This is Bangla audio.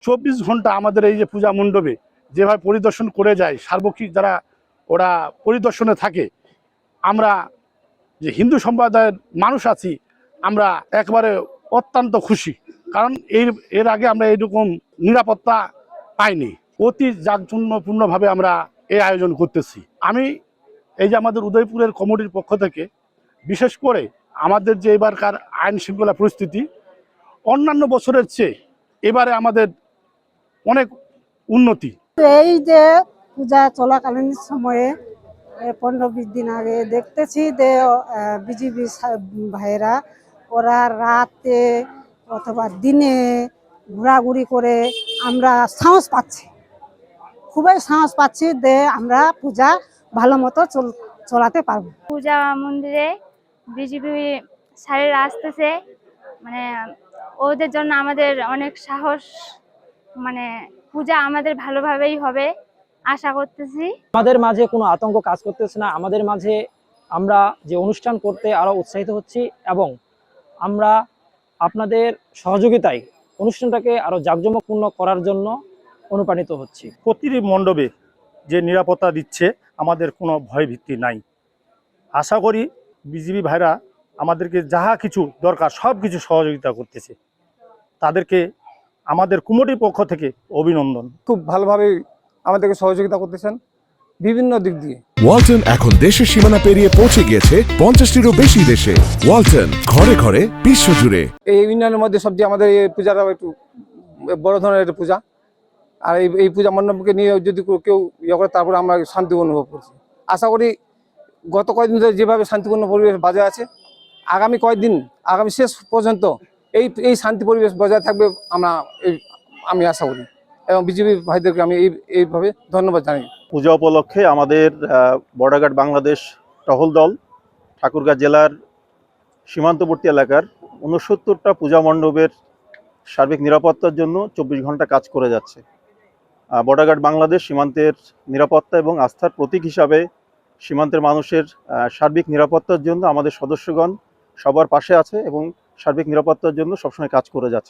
24 ঘন্টা আমাদের এই যে পূজা মণ্ডপে যেভাবে পরিদর্শন করে যায় সার্বক্ষিক যারা ওরা পরিদর্শনে থাকে, আমরা যে হিন্দু সম্প্রদায়ের মানুষ আছি আমরা একবারে অত্যন্ত খুশি। কারণ এর আগে আমরা এইরকম নিরাপত্তা পাইনি। অতি জাঁকজমকপূর্ণভাবে আমরা এই আয়োজন করতেছি। আমি এই যে আমাদের উদয়পুরের কমিটির পক্ষ থেকে বিশেষ করে আমাদের যে এবারকার আইন শৃঙ্খলা পরিস্থিতি অন্যান্য বছরের চেয়ে এবারে আমাদের অনেক উন্নতি। এই যে পূজা চলাকালীন সময়ে 15-20 দিন আগে দেখতেছি যে বিজিবি ভাইয়েরা ওরা রাতে অথবা দিনে ঘোরাঘুরি করে আমরা সাহস পাচ্ছি, খুবই সাহস পাচ্ছি যে আমরা পূজা ভালো মতো চলাতে পারবো। পূজা মন্দিরে বিজিবি স্যারেরা আসতেছে, মানে ওদের জন্য আমাদের অনেক সাহস, মানে পূজা আমাদের ভালোভাবেই হবে আশা করতেছি। আমাদের মাঝে কোনো আতঙ্ক কাজ করতেছে না, আমাদের মাঝে আমরা যে অনুষ্ঠান করতে আরো উৎসাহিত হচ্ছি এবং আমরা আপনাদের সহযোগিতায় অনুষ্ঠানটাকে আরো জাঁকজমকপূর্ণ করার জন্য অনুপ্রাণিত হচ্ছি। প্রতিটি মণ্ডপে যে নিরাপত্তা দিচ্ছে আমাদের কোনো ভয় ভিত্তি নাই। আশা করি বিজিবি ভাইরা আমাদেরকে যাহা কিছু দরকার সব কিছু সহযোগিতা করতেছে, তাদেরকে আমাদের কমিটির পক্ষ থেকে অভিনন্দন। খুব ভালোভাবে আমাদেরকে সহযোগিতা করতেছেন বিভিন্ন দিক দিয়ে। ওয়ালটন এখন দেশের সীমানা পেরিয়ে পৌঁছে গিয়েছে 50টিরও বেশি দেশে। ওয়ালটন, ঘরে ঘরে বিশ্বজুড়ে। এই ইউনিয়নের মধ্যে সবচেয়ে আমাদের এই পূজাটা একটু বড় ধরনের একটা পূজা, আর এই পূজা মণ্ডপকে নিয়ে যদি কেউ ইয়ে করে তারপরে আমরা শান্তি অনুভব করছি। আশা করি গত কয়েকদিন ধরে যেভাবে শান্তিপূর্ণ পরিবেশ বজায় আছে, আগামী কয়েকদিন আগামী শেষ পর্যন্ত এই শান্তি পরিবেশ বজায় থাকবে আমি আশা করি, এবং বিজেপি ভাইদেরকে আমি এইভাবে ধন্যবাদ জানাই। পূজা উপলক্ষে আমাদের বর্ডার গার্ড বাংলাদেশ টহল দল ঠাকুরগাঁ জেলার সীমান্তবর্তী এলাকার 69টা পূজা মণ্ডপের সার্বিক নিরাপত্তার জন্য 24 ঘন্টা কাজ করে যাচ্ছে। বর্ডার গার্ড বাংলাদেশ সীমান্তের নিরাপত্তা এবং আস্থার প্রতীক হিসাবে সীমান্তের মানুষের সার্বিক নিরাপত্তার জন্য আমাদের সদস্যগণ সবার পাশে আছে এবং সার্বিক নিরাপত্তার জন্য সবসময় কাজ করে যাচ্ছে।